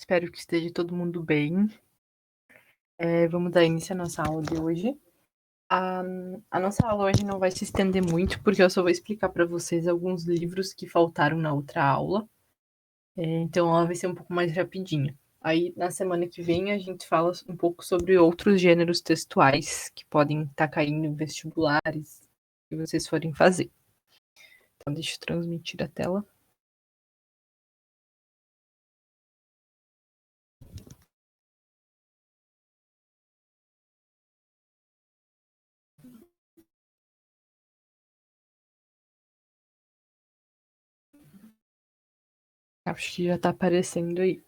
Espero que esteja todo mundo bem. Vamos dar início à nossa aula de hoje. A nossa aula hoje não vai se estender muito, porque eu só vou explicar para vocês alguns livros que faltaram na outra aula. Então, ela vai ser um pouco mais rapidinha. Aí, na semana que vem, a gente fala um pouco sobre outros gêneros textuais que podem estar caindo em vestibulares que vocês forem fazer. Então, deixa eu transmitir a tela. Acho que já está aparecendo aí.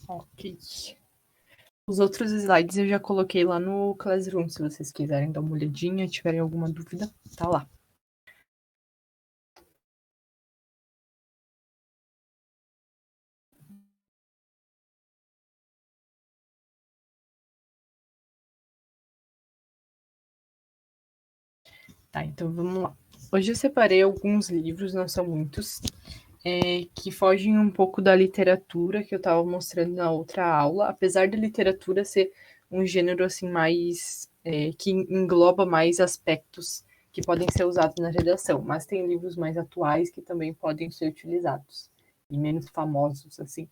Ok. Os outros slides eu já coloquei lá no Classroom, se vocês quiserem dar uma olhadinha, tiverem alguma dúvida, tá lá. Tá, então vamos lá. Hoje eu separei alguns livros, não são muitos, que fogem um pouco da literatura que eu estava mostrando na outra aula, apesar da literatura ser um gênero assim mais que engloba mais aspectos que podem ser usados na redação, mas tem livros mais atuais que também podem ser utilizados e menos famosos assim.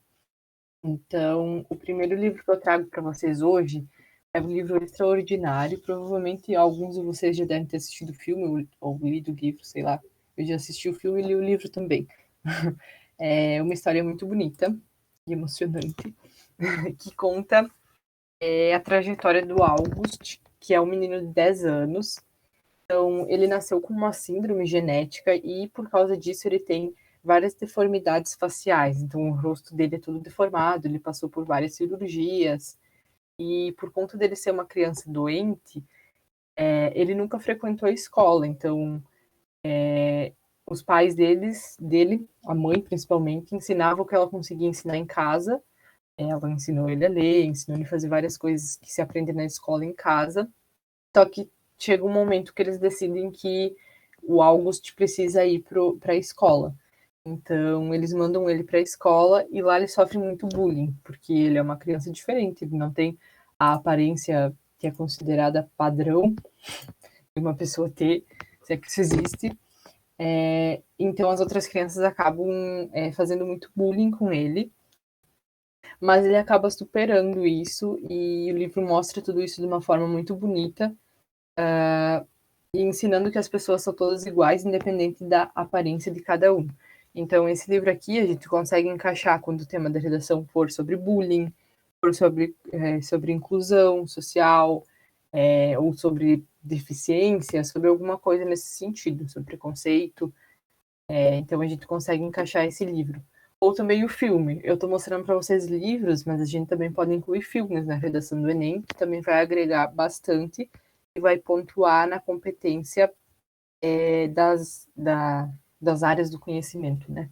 Então, o primeiro livro que eu trago para vocês hoje é um livro extraordinário. Provavelmente alguns de vocês já devem ter assistido o filme ou lido o livro, sei lá. Eu já assisti o filme e li o livro também. É uma história muito bonita e emocionante que conta a trajetória do August, que é um menino de 10 anos. Então, ele nasceu com uma síndrome genética e, por causa disso, ele tem várias deformidades faciais. Então, o rosto dele é todo deformado, ele passou por várias cirurgias. E, por conta dele ser uma criança doente, ele nunca frequentou a escola. Então, os pais dele, a mãe principalmente, ensinavam o que ela conseguia ensinar em casa. Ela ensinou ele a ler, ensinou ele a fazer várias coisas que se aprende na escola em casa. Só que chega um momento que eles decidem que o August precisa ir para a escola. Então, eles mandam ele para a escola e lá ele sofre muito bullying, porque ele é uma criança diferente, ele não tem a aparência que é considerada padrão de uma pessoa ter, se é que isso existe. Então, as outras crianças acabam fazendo muito bullying com ele, mas ele acaba superando isso e o livro mostra tudo isso de uma forma muito bonita, e ensinando que as pessoas são todas iguais, independente da aparência de cada um. Então, esse livro aqui a gente consegue encaixar quando o tema da redação for sobre bullying, for sobre inclusão social, ou sobre deficiência, sobre alguma coisa nesse sentido, sobre preconceito. Então, a gente consegue encaixar esse livro. Ou também o filme. Eu estou mostrando para vocês livros, mas a gente também pode incluir filmes na redação do Enem, que também vai agregar bastante e vai pontuar na competência das áreas do conhecimento, né?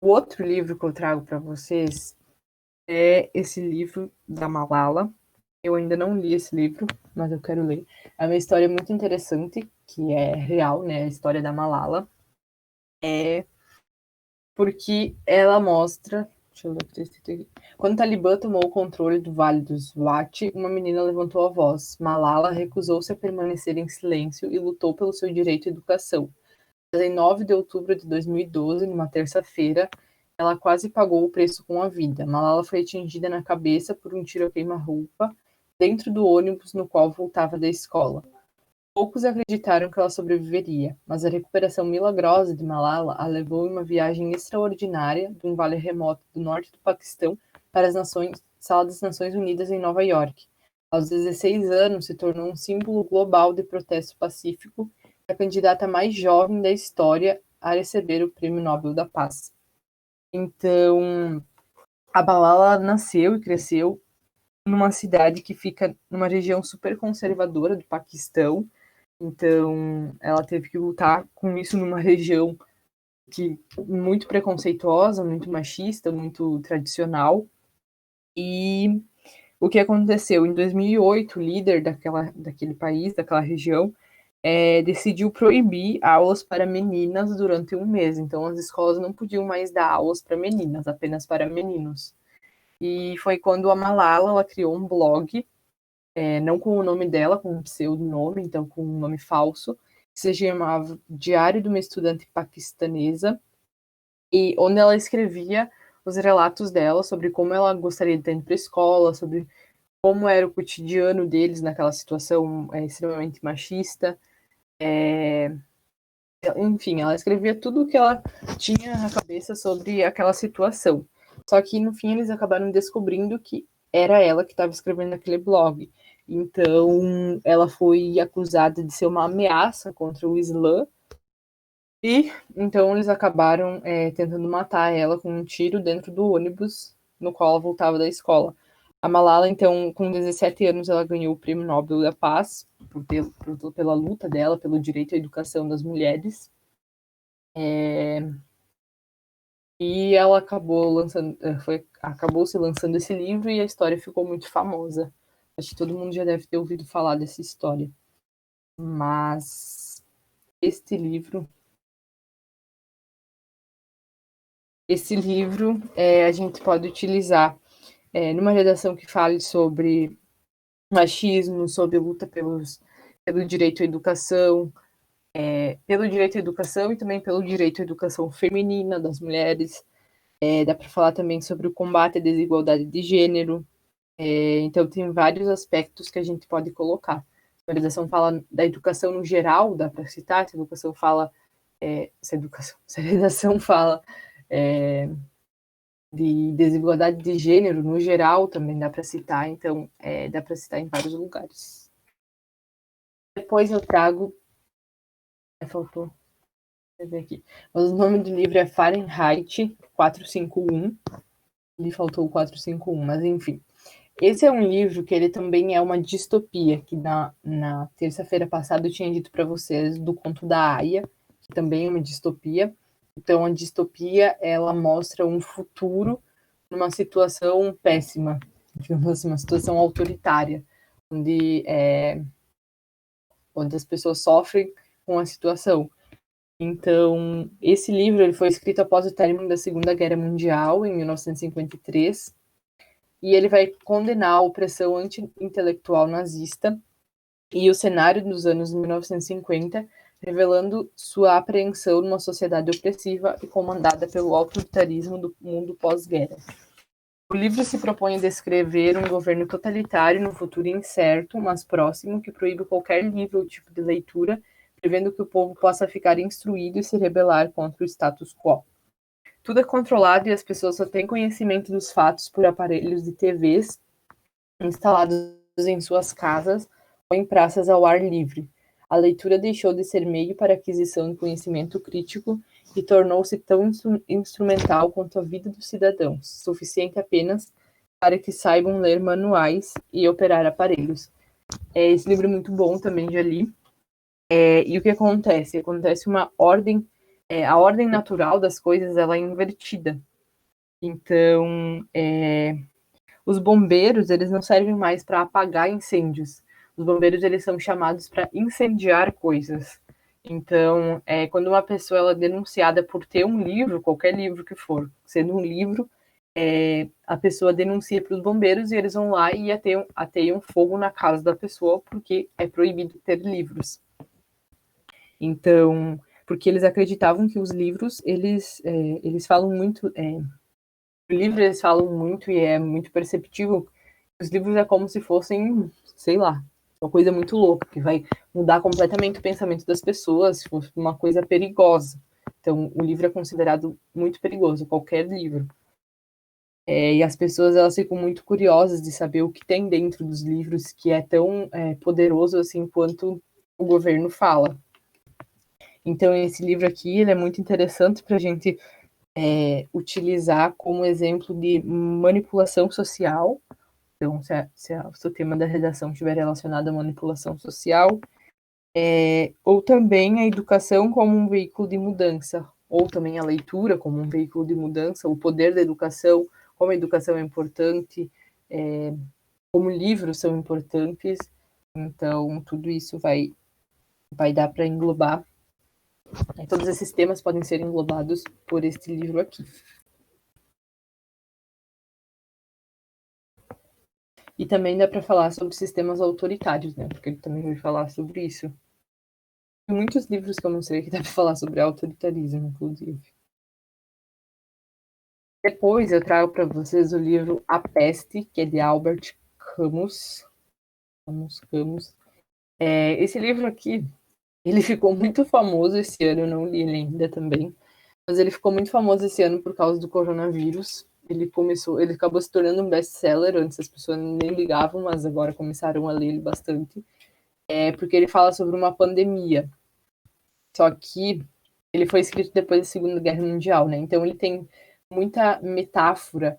O outro livro que eu trago para vocês é esse livro da Malala. Eu ainda não li esse livro, mas eu quero ler. É uma história muito interessante, que é real, né? A história da Malala. Porque ela mostra. Deixa eu ler. Quando o Talibã tomou o controle do Vale do Swat, uma menina levantou a voz. Malala recusou-se a permanecer em silêncio e lutou pelo seu direito à educação. Em 9 de outubro de 2012, numa terça-feira, ela quase pagou o preço com a vida. Malala foi atingida na cabeça por um tiro a queima-roupa dentro do ônibus no qual voltava da escola. Poucos acreditaram que ela sobreviveria, mas a recuperação milagrosa de Malala a levou em uma viagem extraordinária de um vale remoto do norte do Paquistão para a Sala das Nações Unidas em Nova York. Aos 16 anos, se tornou um símbolo global de protesto pacífico e a candidata mais jovem da história a receber o Prêmio Nobel da Paz. Então, a Malala nasceu e cresceu numa cidade que fica numa região super conservadora do Paquistão. Então, ela teve que lutar com isso numa região que muito preconceituosa, muito machista, muito tradicional. E O que aconteceu? Em 2008, o líder daquele país, daquela região, decidiu proibir aulas para meninas durante um mês. Então, as escolas não podiam mais dar aulas para meninas, apenas para meninos. E foi quando a Malala ela criou um blog, não com o nome dela, com um pseudonome, então com um nome falso, que se chamava Diário de uma Estudante Paquistanesa, e onde ela escrevia os relatos dela sobre como ela gostaria de ir para a escola, sobre como era o cotidiano deles naquela situação extremamente machista. Enfim, ela escrevia tudo o que ela tinha na cabeça sobre aquela situação. Só que no fim eles acabaram descobrindo que era ela que estava escrevendo aquele blog. Então ela foi acusada de ser uma ameaça contra o Islã. E então eles acabaram tentando matar ela com um tiro dentro do ônibus no qual ela voltava da escola. A Malala, então, com 17 anos, ela ganhou o Prêmio Nobel da Paz pela luta dela, pelo direito à educação das mulheres. E ela acabou se lançando esse livro e a história ficou muito famosa. Acho que todo mundo já deve ter ouvido falar dessa história. Mas esse livro a gente pode utilizar numa redação que fale sobre machismo, sobre luta pelo direito à educação, pelo direito à educação e também pelo direito à educação feminina das mulheres. Dá para falar também sobre o combate à desigualdade de gênero. Então, tem vários aspectos que a gente pode colocar. A redação fala da educação no geral, dá para citar. Se a educação fala... se a redação fala de desigualdade de gênero no geral, também dá para citar. Então, dá para citar em vários lugares. Depois eu trago... faltou... ver aqui. Mas o nome do livro é Fahrenheit 451. Lhe faltou o 451, mas enfim. Esse é um livro que ele também é uma distopia, que na terça-feira passada eu tinha dito para vocês do conto da Aya, que também é uma distopia. Então, a distopia, ela mostra um futuro numa situação péssima, digamos assim, uma situação autoritária, onde as pessoas sofrem com a situação. Então, esse livro ele foi escrito após o término da Segunda Guerra Mundial, em 1953, e ele vai condenar a opressão anti-intelectual nazista e o cenário dos anos 1950, revelando sua apreensão numa sociedade opressiva e comandada pelo autoritarismo do mundo pós-guerra. O livro se propõe a descrever um governo totalitário no futuro incerto, mas próximo, que proíbe qualquer livro ou tipo de leitura, prevendo que o povo possa ficar instruído e se rebelar contra o status quo. Tudo é controlado e as pessoas só têm conhecimento dos fatos por aparelhos de TVs instalados em suas casas ou em praças ao ar livre. A leitura deixou de ser meio para aquisição de conhecimento crítico e tornou-se tão instrumental quanto a vida dos cidadãos, suficiente apenas para que saibam ler manuais e operar aparelhos. Esse livro é muito bom, também já li. E o que acontece? Acontece uma ordem, a ordem natural das coisas ela é invertida. Então, os bombeiros, eles não servem mais para apagar incêndios. Os bombeiros, eles são chamados para incendiar coisas. Então, quando uma pessoa ela é denunciada por ter um livro, qualquer livro que for, sendo um livro, a pessoa denuncia para os bombeiros e eles vão lá e ateiam fogo na casa da pessoa porque é proibido ter livros. Então, porque eles acreditavam que os livros, eles falam muito... O livro eles falam muito e é muito perceptível. Os livros é como se fossem, sei lá, uma coisa muito louca, que vai mudar completamente o pensamento das pessoas, se fosse uma coisa perigosa. Então, o livro é considerado muito perigoso, qualquer livro. E as pessoas elas ficam muito curiosas de saber o que tem dentro dos livros, que é tão poderoso assim quanto o governo fala. Então, esse livro aqui ele é muito interessante para a gente utilizar como exemplo de manipulação social. Então, se o seu tema da redação estiver relacionado à manipulação social, ou também a educação como um veículo de mudança, ou também a leitura como um veículo de mudança, o poder da educação, como a educação é importante, como livros são importantes, então tudo isso vai dar para englobar. Todos esses temas podem ser englobados por este livro aqui. E também dá para falar sobre sistemas autoritários, né? Porque ele também vai falar sobre isso. Tem muitos livros que eu não sei que dá para falar sobre autoritarismo, inclusive. Depois eu trago para vocês o livro A Peste, que é de Albert Camus. Camus. Esse livro aqui, ele ficou muito famoso esse ano, eu não li ele ainda também, mas ele ficou muito famoso esse ano por causa do coronavírus. Ele acabou se tornando um best-seller, antes as pessoas nem ligavam, mas agora começaram a ler ele bastante. Porque ele fala sobre uma pandemia. Só que ele foi escrito depois da Segunda Guerra Mundial, né? Então ele tem muita metáfora,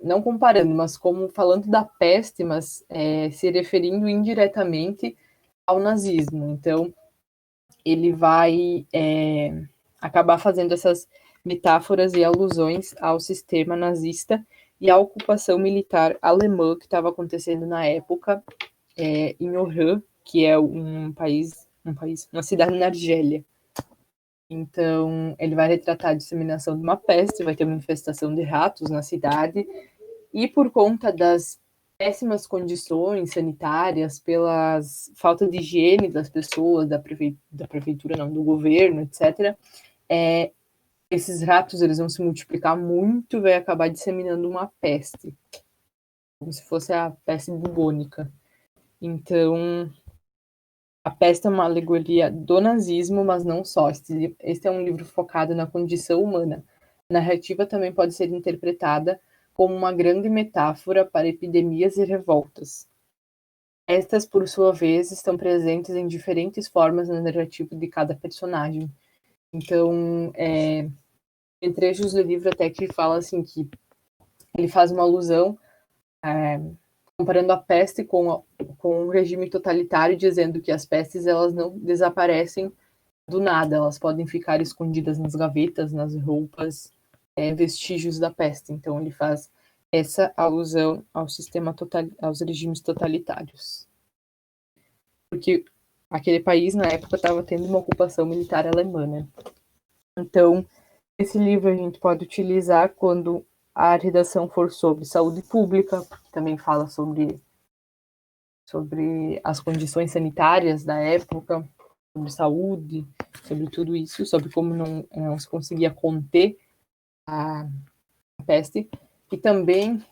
não comparando, mas como falando da peste, mas se referindo indiretamente ao nazismo. Então ele vai acabar fazendo essas metáforas e alusões ao sistema nazista e à ocupação militar alemã que estava acontecendo na época em Oran, que é uma cidade na Argélia. Então, ele vai retratar a disseminação de uma peste, vai ter uma infestação de ratos na cidade, e por conta das péssimas condições sanitárias, pelas falta de higiene das pessoas, da prefeitura, não, do governo, etc., esses ratos eles vão se multiplicar muito e vai acabar disseminando uma peste, como se fosse a peste bubônica. Então, a peste é uma alegoria do nazismo, mas não só. Este é um livro focado na condição humana. A narrativa também pode ser interpretada como uma grande metáfora para epidemias e revoltas. Estas, por sua vez, estão presentes em diferentes formas na narrativa de cada personagem. Então, tem trechos do livro até que fala assim que ele faz uma alusão comparando a peste com um regime totalitário, dizendo que as pestes elas não desaparecem do nada, elas podem ficar escondidas nas gavetas, nas roupas, vestígios da peste. Então ele faz essa alusão aos regimes totalitários. Porque aquele país, na época, estava tendo uma ocupação militar alemã, né? Então, esse livro a gente pode utilizar quando a redação for sobre saúde pública, porque também fala sobre as condições sanitárias da época, sobre saúde, sobre tudo isso, sobre como não se conseguia conter a peste. E também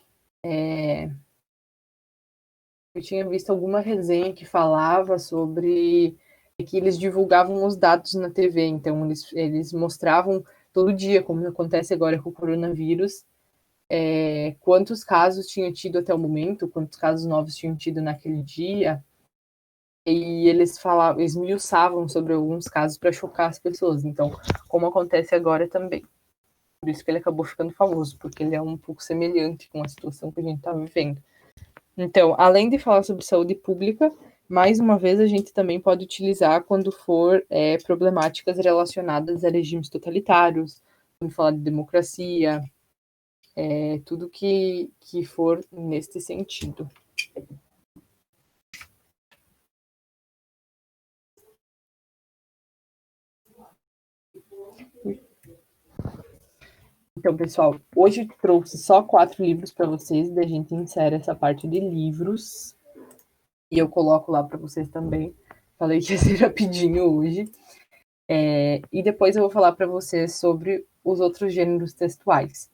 eu tinha visto alguma resenha que falava sobre que eles divulgavam os dados na TV, então eles mostravam todo dia, como acontece agora com o coronavírus, quantos casos tinham tido até o momento, quantos casos novos tinham tido naquele dia, e eles esmiuçavam sobre alguns casos para chocar as pessoas. Então, como acontece agora também. Por isso que ele acabou ficando famoso, porque ele é um pouco semelhante com a situação que a gente está vivendo. Então, além de falar sobre saúde pública, mais uma vez a gente também pode utilizar quando for problemáticas relacionadas a regimes totalitários, quando falar de democracia, tudo que for neste sentido. Então, pessoal, hoje eu trouxe só 4 livros para vocês, daí a gente encerra essa parte de livros. E eu coloco lá para vocês também. Falei que ia ser rapidinho hoje. E depois eu vou falar para vocês sobre os outros gêneros textuais.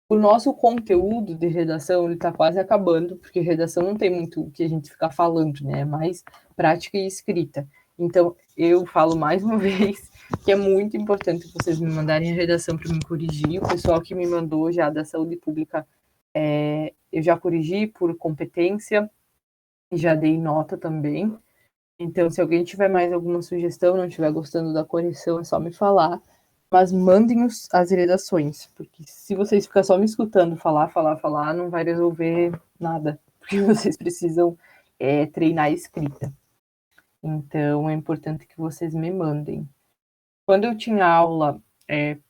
O nosso conteúdo de redação está quase acabando, porque redação não tem muito o que a gente ficar falando, né? É mais prática e escrita. Então, eu falo mais uma vez que é muito importante vocês me mandarem a redação para me corrigir. O pessoal que me mandou já da saúde pública, eu já corrigi por competência e já dei nota também. Então, se alguém tiver mais alguma sugestão, não estiver gostando da correção, é só me falar. Mas mandem as redações, porque se vocês ficarem só me escutando falar, não vai resolver nada, porque vocês precisam treinar a escrita. Então, é importante que vocês me mandem. Quando eu tinha aula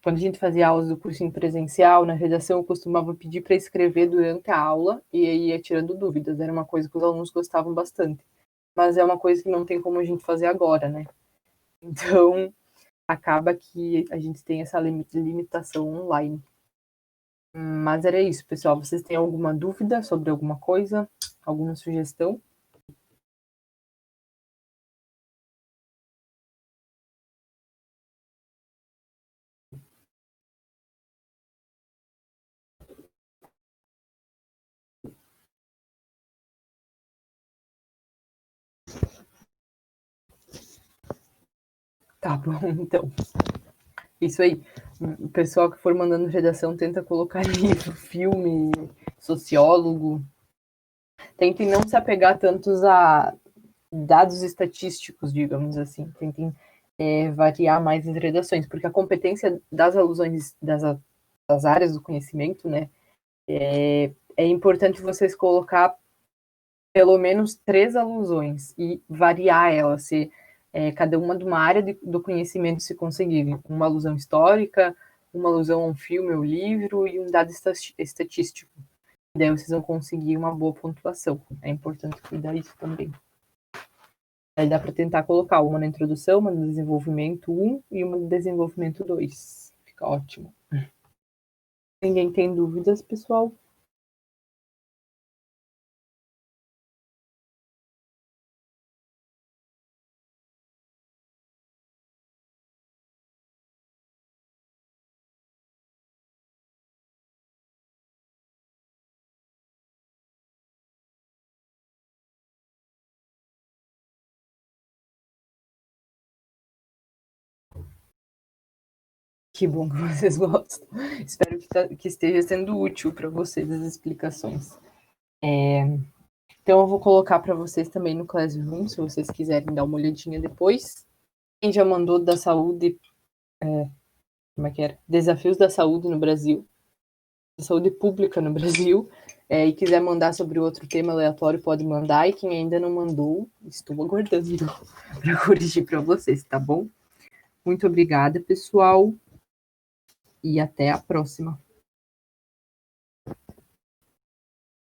Quando a gente fazia aulas do cursinho presencial, na redação eu costumava pedir para escrever durante a aula e aí ia tirando dúvidas. Era uma coisa que os alunos gostavam bastante. Mas é uma coisa que não tem como a gente fazer agora, né? Então, acaba que a gente tem essa limitação online. Mas era isso, pessoal. Vocês têm alguma dúvida sobre alguma coisa? Alguma sugestão? Tá bom, então. Isso aí. O pessoal que for mandando redação tenta colocar livro, filme, sociólogo. Tentem não se apegar tantos a dados estatísticos, digamos assim. Tentem variar mais as redações, porque a competência das alusões das áreas do conhecimento, né, é importante vocês colocar pelo menos 3 alusões e variar elas, se cada uma de uma área do conhecimento se conseguir. Uma alusão histórica, uma alusão a um filme ou livro e um dado estatístico. Daí vocês vão conseguir uma boa pontuação. É importante cuidar disso também. Aí dá para tentar colocar uma na introdução, uma no desenvolvimento 1 e uma no desenvolvimento 2. Fica ótimo. Ninguém tem dúvidas, pessoal? Que bom que vocês gostam. Espero que esteja sendo útil para vocês as explicações. Então, eu vou colocar para vocês também no Classroom, se vocês quiserem dar uma olhadinha depois. Quem já mandou da saúde, como é que era? Desafios da saúde no Brasil, da saúde pública no Brasil, e quiser mandar sobre outro tema aleatório, pode mandar. E quem ainda não mandou, estou aguardando para corrigir para vocês, tá bom? Muito obrigada, pessoal, e até a próxima.